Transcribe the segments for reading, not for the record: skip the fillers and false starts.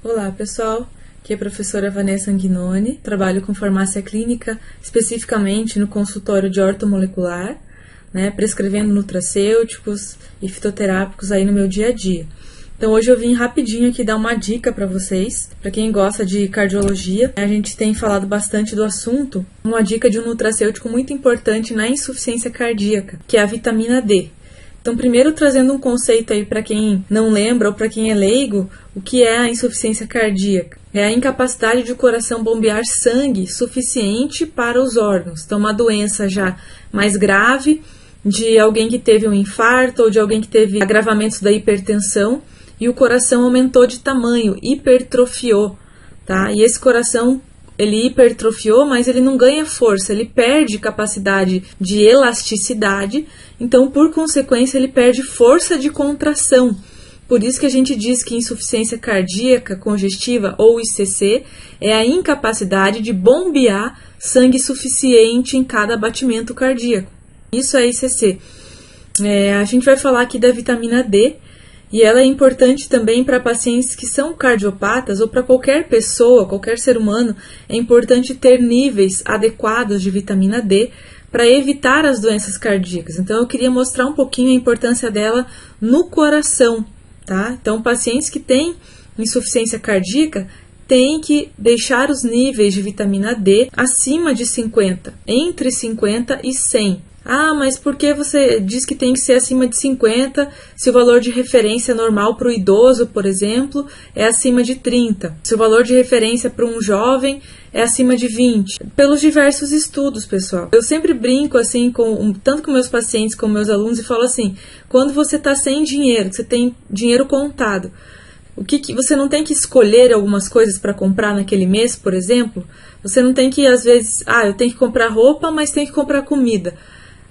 Olá pessoal, aqui é a professora Vanessa Anguinoni, trabalho com farmácia clínica, especificamente no consultório de ortomolecular, prescrevendo nutracêuticos e fitoterápicos aí no meu dia a dia. Então hoje eu vim rapidinho aqui dar uma dica para vocês, para quem gosta de cardiologia. A gente tem falado bastante do assunto, uma dica de um nutracêutico muito importante na insuficiência cardíaca, que é a vitamina D. Então, primeiro trazendo um conceito aí para quem não lembra ou para quem é leigo, o que é a insuficiência cardíaca? É a incapacidade de o coração bombear sangue suficiente para os órgãos. Então, uma doença já mais grave de alguém que teve um infarto ou de alguém que teve agravamentos da hipertensão e o coração aumentou de tamanho, hipertrofiou, tá? E esse coração, ele hipertrofiou, mas ele não ganha força, ele perde capacidade de elasticidade, então, por consequência, ele perde força de contração. Por isso que a gente diz que insuficiência cardíaca congestiva, ou ICC, é a incapacidade de bombear sangue suficiente em cada batimento cardíaco. Isso é ICC. A gente vai falar aqui da vitamina D, e ela é importante também para pacientes que são cardiopatas ou para qualquer pessoa, qualquer ser humano, é importante ter níveis adequados de vitamina D para evitar as doenças cardíacas. Então eu queria mostrar um pouquinho a importância dela no coração, tá? Então pacientes que têm insuficiência cardíaca têm que deixar os níveis de vitamina D acima de 50, entre 50 e 100. Ah, mas por que você diz que tem que ser acima de 50 se o valor de referência normal para o idoso, por exemplo, é acima de 30? Se o valor de referência para um jovem é acima de 20? Pelos diversos estudos, pessoal. Eu sempre brinco assim, tanto com meus pacientes como meus alunos, e falo assim, quando você está sem dinheiro, você tem dinheiro contado, você não tem que escolher algumas coisas para comprar naquele mês, por exemplo? Você não tem que, às vezes, eu tenho que comprar roupa, mas tenho que comprar comida.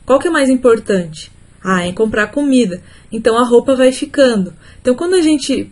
Qual que é mais importante? É comprar comida. Então a roupa vai ficando. Então quando a gente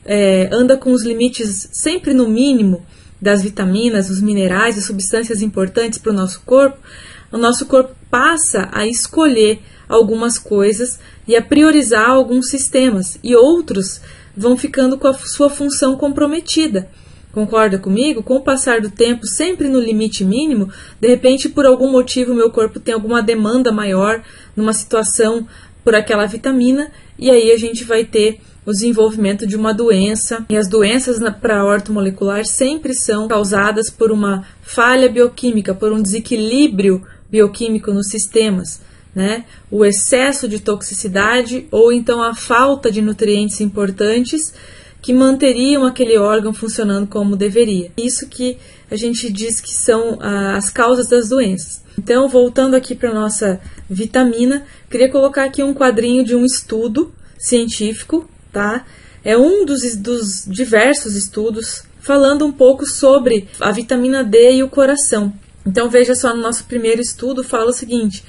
anda com os limites sempre no mínimo das vitaminas, os minerais, as substâncias importantes para o nosso corpo passa a escolher algumas coisas e a priorizar alguns sistemas. E outros vão ficando com a sua função comprometida. Concorda comigo? Com o passar do tempo, sempre no limite mínimo, de repente, por algum motivo, meu corpo tem alguma demanda maior numa situação por aquela vitamina, e aí a gente vai ter o desenvolvimento de uma doença. E as doenças para ortomolecular sempre são causadas por uma falha bioquímica, por um desequilíbrio bioquímico nos sistemas, né? O excesso de toxicidade ou então a falta de nutrientes importantes que manteriam aquele órgão funcionando como deveria. Isso que a gente diz que são as causas das doenças. Então, voltando aqui para a nossa vitamina, queria colocar aqui um quadrinho de um estudo científico, tá? É um dos diversos estudos falando um pouco sobre a vitamina D e o coração. Então, veja só, no nosso primeiro estudo fala o seguinte,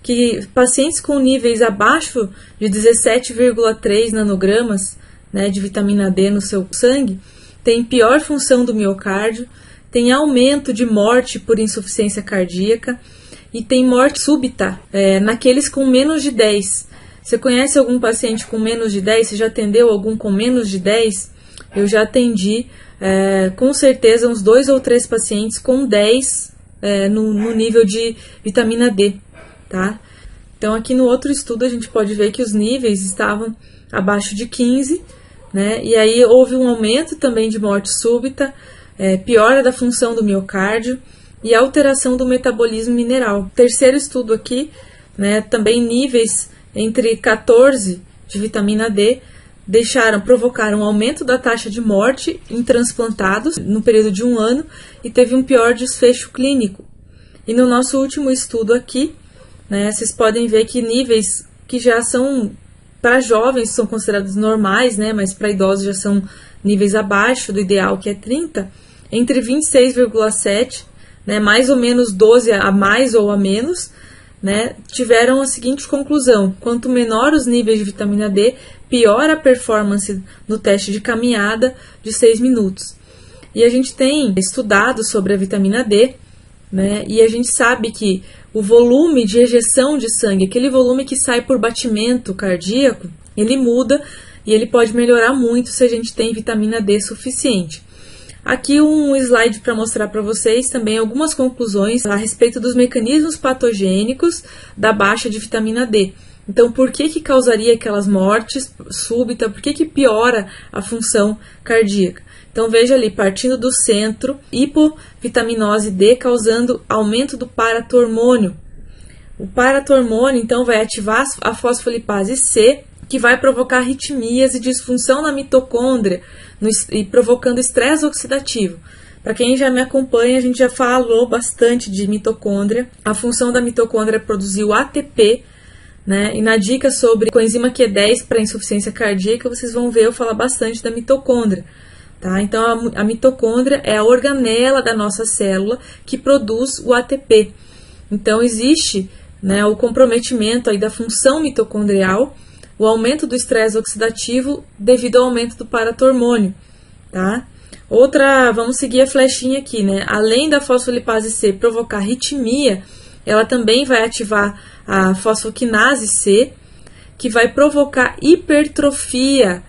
que pacientes com níveis abaixo de 17,3 nanogramas de vitamina D no seu sangue, tem pior função do miocárdio, tem aumento de morte por insuficiência cardíaca e tem morte súbita naqueles com menos de 10. Você conhece algum paciente com menos de 10? Você já atendeu algum com menos de 10? Eu já atendi com certeza uns 2 ou 3 pacientes com 10 no nível de vitamina D, tá? Então aqui no outro estudo a gente pode ver que os níveis estavam abaixo de 15, e aí houve um aumento também de morte súbita, piora da função do miocárdio e alteração do metabolismo mineral. Terceiro estudo aqui, também níveis entre 14 de vitamina D provocaram um aumento da taxa de morte em transplantados no período de 1 ano e teve um pior desfecho clínico. E no nosso último estudo aqui, vocês podem ver que níveis que já são para jovens são considerados normais, mas para idosos já são níveis abaixo do ideal, que é 30, entre 26,7, mais ou menos 12 a mais ou a menos, tiveram a seguinte conclusão: quanto menor os níveis de vitamina D, pior a performance no teste de caminhada de 6 minutos. E a gente tem estudado sobre a vitamina D, e a gente sabe que o volume de ejeção de sangue, aquele volume que sai por batimento cardíaco, ele muda e ele pode melhorar muito se a gente tem vitamina D suficiente. Aqui um slide para mostrar para vocês também algumas conclusões a respeito dos mecanismos patogênicos da baixa de vitamina D. Então, por que causaria aquelas mortes súbitas? Por que piora a função cardíaca? Então, veja ali, partindo do centro, hipovitaminose D causando aumento do paratormônio. O paratormônio, então, vai ativar a fosfolipase C, que vai provocar arritmias e disfunção na mitocôndria e provocando estresse oxidativo. Para quem já me acompanha, a gente já falou bastante de mitocôndria. A função da mitocôndria é produzir o ATP, né? E na dica sobre coenzima Q10 para insuficiência cardíaca, vocês vão ver eu falar bastante da mitocôndria. Tá? Então, a mitocôndria é a organela da nossa célula que produz o ATP. Então, existe, né, o comprometimento aí da função mitocondrial, o aumento do estresse oxidativo devido ao aumento do paratormônio. Tá? Vamos seguir a flechinha aqui, né? Além da fosfolipase C provocar arritmia, ela também vai ativar a fosfoquinase C, que vai provocar hipertrofia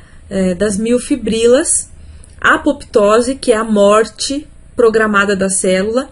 das miofibrilas, apoptose, que é a morte programada da célula,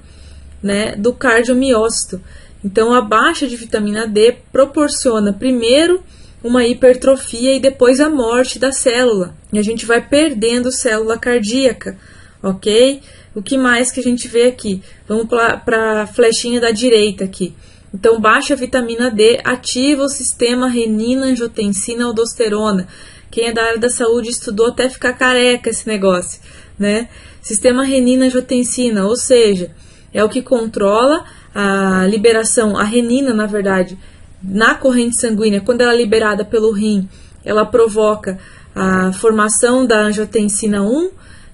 né, do cardiomiócito. Então, a baixa de vitamina D proporciona primeiro uma hipertrofia e depois a morte da célula. E a gente vai perdendo célula cardíaca, ok? O que mais que a gente vê aqui? Vamos para a flechinha da direita aqui. Então, baixa vitamina D ativa o sistema renina-angiotensina-aldosterona. Quem é da área da saúde estudou até ficar careca esse negócio, né? Sistema renina-angiotensina, ou seja, é o que controla a liberação, a renina, na verdade, na corrente sanguínea. Quando ela é liberada pelo rim, ela provoca a formação da angiotensina 1,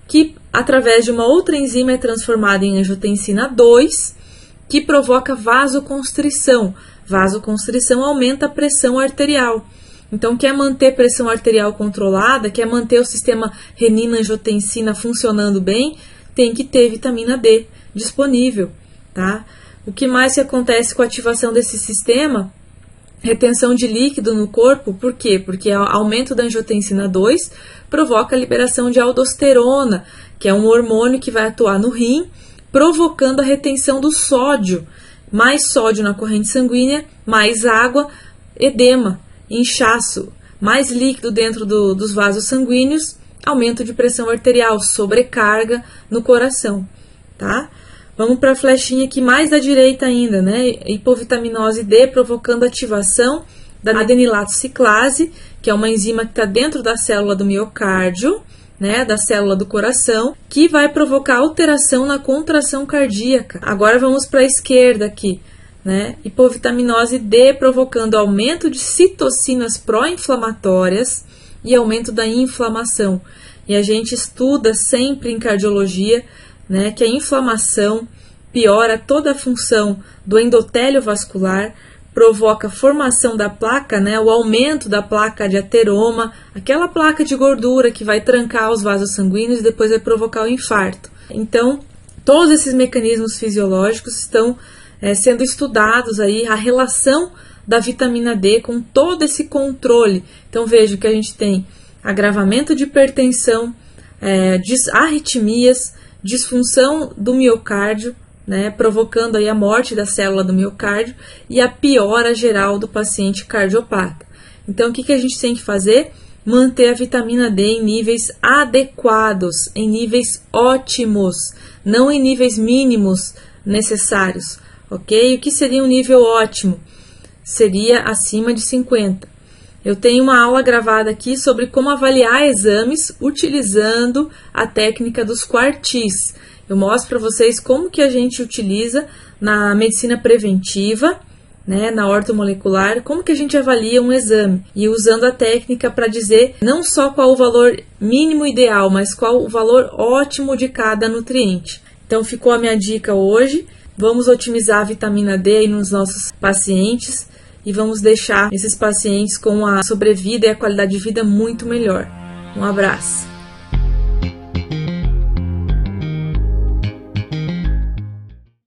que através de uma outra enzima é transformada em angiotensina 2, que provoca vasoconstrição. Vasoconstrição aumenta a pressão arterial. Então, quer manter pressão arterial controlada, quer manter o sistema renina-angiotensina funcionando bem, tem que ter vitamina D disponível, tá? O que mais que acontece com a ativação desse sistema? Retenção de líquido no corpo, por quê? Porque o aumento da angiotensina 2 provoca a liberação de aldosterona, que é um hormônio que vai atuar no rim, provocando a retenção do sódio. Mais sódio na corrente sanguínea, mais água, edema, inchaço, mais líquido dentro dos vasos sanguíneos, aumento de pressão arterial, sobrecarga no coração, tá? Vamos para a flechinha aqui mais da direita ainda, né? Hipovitaminose D provocando ativação da adenilato ciclase, que é uma enzima que está dentro da célula do miocárdio, né, da célula do coração, que vai provocar alteração na contração cardíaca. Agora vamos para a esquerda aqui, né? Hipovitaminose D provocando aumento de citocinas pró-inflamatórias e aumento da inflamação. E a gente estuda sempre em cardiologia, né, que a inflamação piora toda a função do endotélio vascular, provoca formação da placa, né, o aumento da placa de ateroma, aquela placa de gordura que vai trancar os vasos sanguíneos e depois vai provocar o infarto. Então, todos esses mecanismos fisiológicos estão sendo estudados aí, a relação da vitamina D com todo esse controle. Então, veja que a gente tem agravamento de hipertensão, arritmias, disfunção do miocárdio, né, provocando aí a morte da célula do miocárdio e a piora geral do paciente cardiopata. Então, o que a gente tem que fazer? Manter a vitamina D em níveis adequados, em níveis ótimos, não em níveis mínimos necessários, ok? O que seria um nível ótimo? Seria acima de 50. Eu tenho uma aula gravada aqui sobre como avaliar exames utilizando a técnica dos quartis. Eu mostro para vocês como que a gente utiliza na medicina preventiva, né, na ortomolecular, como que a gente avalia um exame. E usando a técnica para dizer não só qual o valor mínimo ideal, mas qual o valor ótimo de cada nutriente. Então ficou a minha dica hoje. Vamos otimizar a vitamina D aí nos nossos pacientes e vamos deixar esses pacientes com a sobrevida e a qualidade de vida muito melhor. Um abraço!